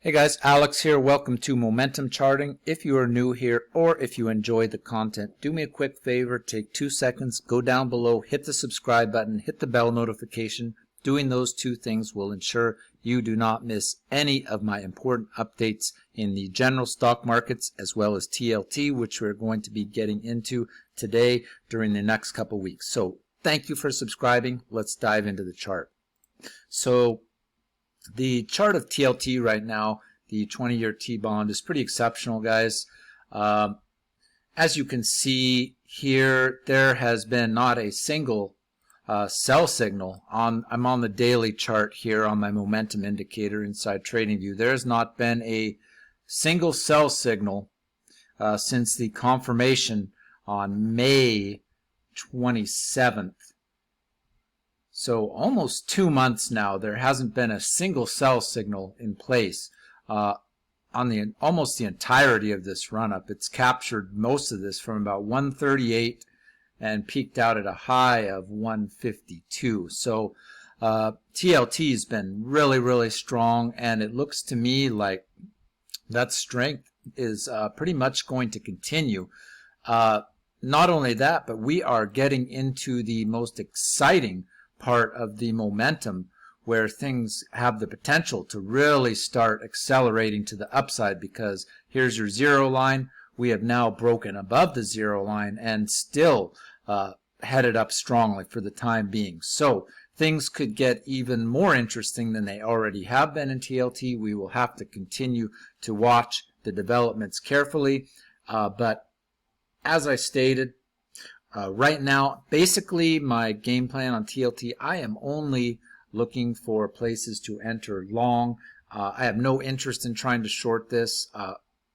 Hey guys, Alex here. Welcome to Momentum Charting. If you are new here or if you enjoy the content, do me a quick favor, take 2 seconds, go down below, hit the subscribe button, hit the bell notification. Doing those two things will ensure you do not miss any of my important updates in the general stock markets as well as TLT, which we're going to be getting into today during the next couple weeks. So thank you for subscribing. Let's dive into the chart. So the chart of TLT right now, the 20-year T-bond, is pretty exceptional, guys. As you can see here, there has been not a single sell signal. I'm on the daily chart here on my momentum indicator inside TradingView. There has not been a single sell signal since the confirmation on May 27th. So almost 2 months now, there hasn't been a single sell signal in place on almost the entirety of this run-up. It's captured most of this from about 138 and peaked out at a high of 152. So TLT has been really strong, and it looks to me like that strength is pretty much going to continue. Not only that, but we are getting into the most exciting part of the momentum where things have the potential to really start accelerating to the upside, because here's your zero line. We have now broken above the zero line and still headed up strongly for the time being. So things could get even more interesting than they already have been in TLT. We will have to continue to watch the developments carefully, but as I stated, right now, basically my game plan on TLT, I am only looking for places to enter long. I have no interest in trying to short this,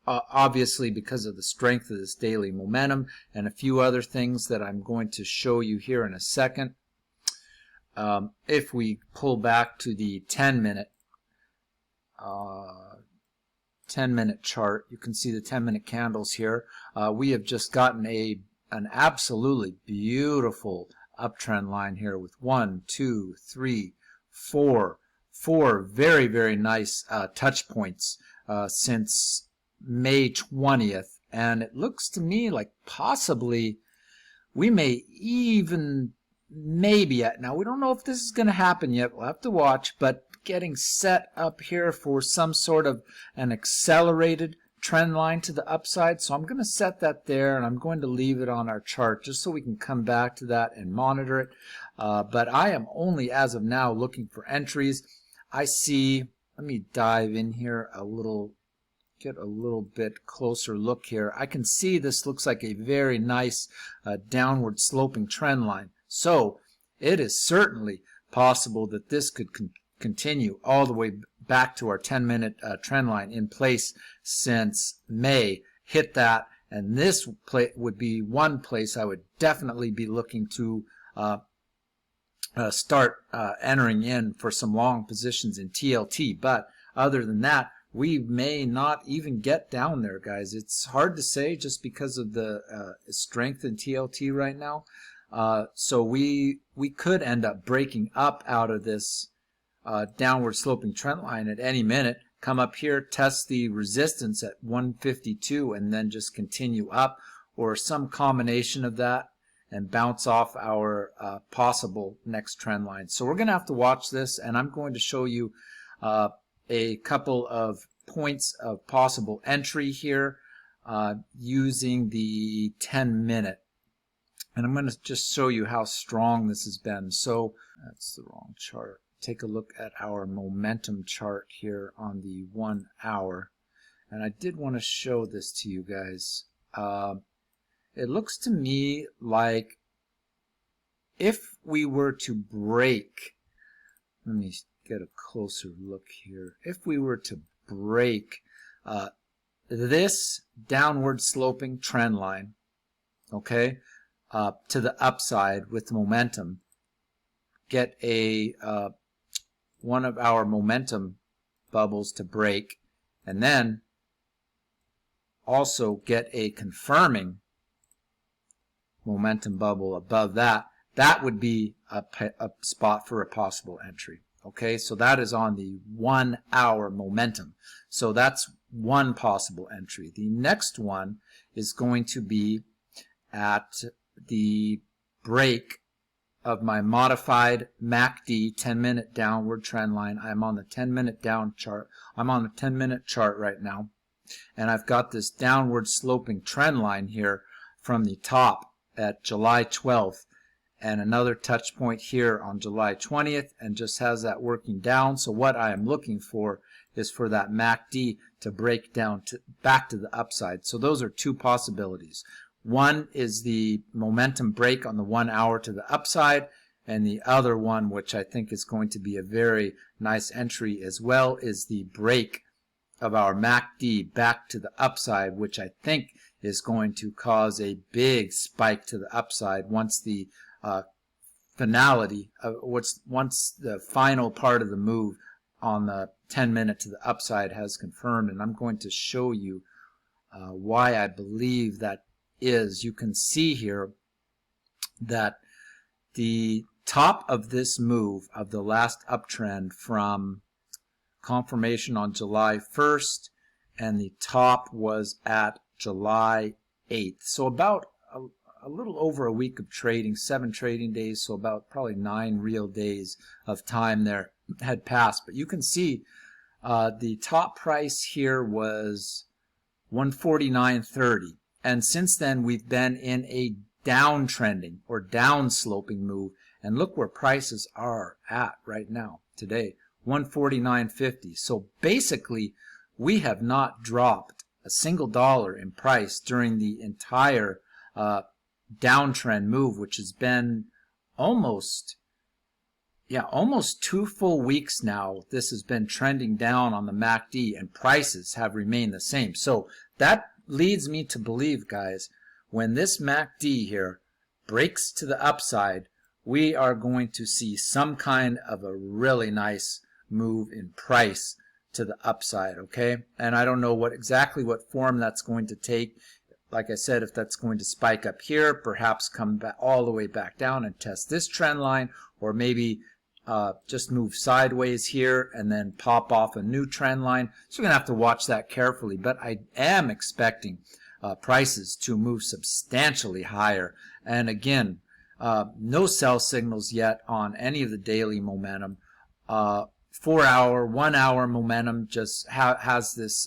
obviously because of the strength of this daily momentum and a few other things that I'm going to show you here in a second. If we pull back to the 10-minute chart, you can see the 10-minute candles here. We have just gotten an absolutely beautiful uptrend line here with 1, 2, 3, 4 very nice touch points since May 20th, and it looks to me like possibly we may even maybe now we don't know if this is going to happen yet, we'll have to watch, but getting set up here for some sort of an accelerated trend line to the upside. So I'm going to set that there, and I'm going to leave it on our chart just so we can come back to that and monitor it. But I am only as of now looking for entries. I see, let me dive in here a little, get a little bit closer look here. I can see this looks like a very nice downward sloping trend line. So it is certainly possible that this could continue all the way back to our 10-minute trend line in place since May. Hit that, and this would be one place I would definitely be looking to start entering in for some long positions in TLT. But other than that, we may not even get down there, guys. It's hard to say just because of the strength in TLT right now. So we could end up breaking up out of this downward sloping trend line at any minute, come up here, test the resistance at 152, and then just continue up, or some combination of that, and bounce off our possible next trend line. So we're going to have to watch this, and I'm going to show you a couple of points of possible entry here using the 10-minute. And I'm going to just show you how strong this has been. So that's the wrong chart. Take a look at our momentum chart here on the 1 hour, and I did want to show this to you guys. It looks to me like if we were to break, let me get a closer look here, if we were to break this downward sloping trend line, okay, to the upside with momentum, get a one of our momentum bubbles to break, and then also get a confirming momentum bubble above that, that would be a spot for a possible entry. Okay, so that is on the 1 hour momentum. So that's one possible entry. The next one is going to be at the break of my modified MACD 10-minute downward trend line. I'm on the 10-minute down chart. I'm on the 10-minute chart right now, and I've got this downward sloping trend line here from the top at July 12th, and another touch point here on July 20th, and just has that working down. So what I am looking for is for that MACD to break down back to the upside. So those are two possibilities. One is the momentum break on the 1 hour to the upside, and the other one, which I think is going to be a very nice entry as well, is the break of our MACD back to the upside, which I think is going to cause a big spike to the upside once the once the final part of the move on the 10-minute to the upside has confirmed. And I'm going to show you why I believe that is. You can see here that the top of this move of the last uptrend from confirmation on July 1st, and the top was at July 8th. So about a little over a week of trading, 7 trading days, so about probably 9 real days of time there had passed. But you can see the top price here was 149.30, and since then we've been in a downtrending or down sloping move, and look where prices are at right now today, 149.50. So basically we have not dropped a single dollar in price during the entire downtrend move, which has been almost 2 full weeks now. This has been trending down on the MACD, and prices have remained the same. So that leads me to believe, guys, when this MACD here breaks to the upside, we are going to see some kind of a really nice move in price to the upside, okay? And I don't know exactly what form that's going to take. Like I said, if that's going to spike up here, perhaps come back all the way back down and test this trend line, or maybe just move sideways here and then pop off a new trend line. So we're going to have to watch that carefully, but I am expecting prices to move substantially higher. And again, no sell signals yet on any of the daily momentum. 4 hour, 1 hour momentum just has this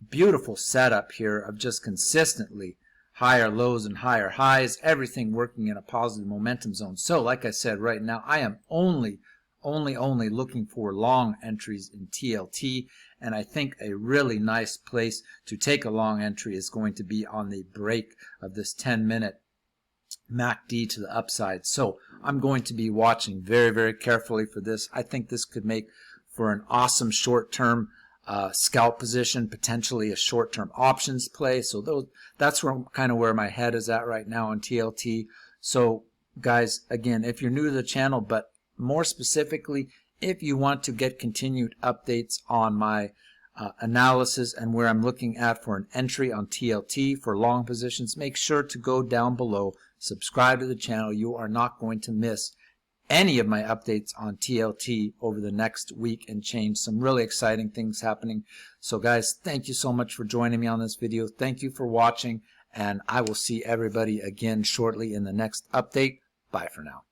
beautiful setup here of just consistently higher lows and higher highs, everything working in a positive momentum zone. So like I said, right now I am only looking for long entries in TLT, and I think a really nice place to take a long entry is going to be on the break of this 10-minute MACD to the upside. So I'm going to be watching very, very carefully for this. I think this could make for an awesome short-term scalp position, potentially a short-term options play. So that's kind of where my head is at right now on TLT. So guys, again, if you're new to the channel, but more specifically, if you want to get continued updates on my analysis and where I'm looking at for an entry on TLT for long positions, make sure to go down below, subscribe to the channel. You are not going to miss any of my updates on TLT over the next week and change. Some really exciting things happening. So guys, thank you so much for joining me on this video. Thank you for watching, and I will see everybody again shortly in the next update. Bye for now.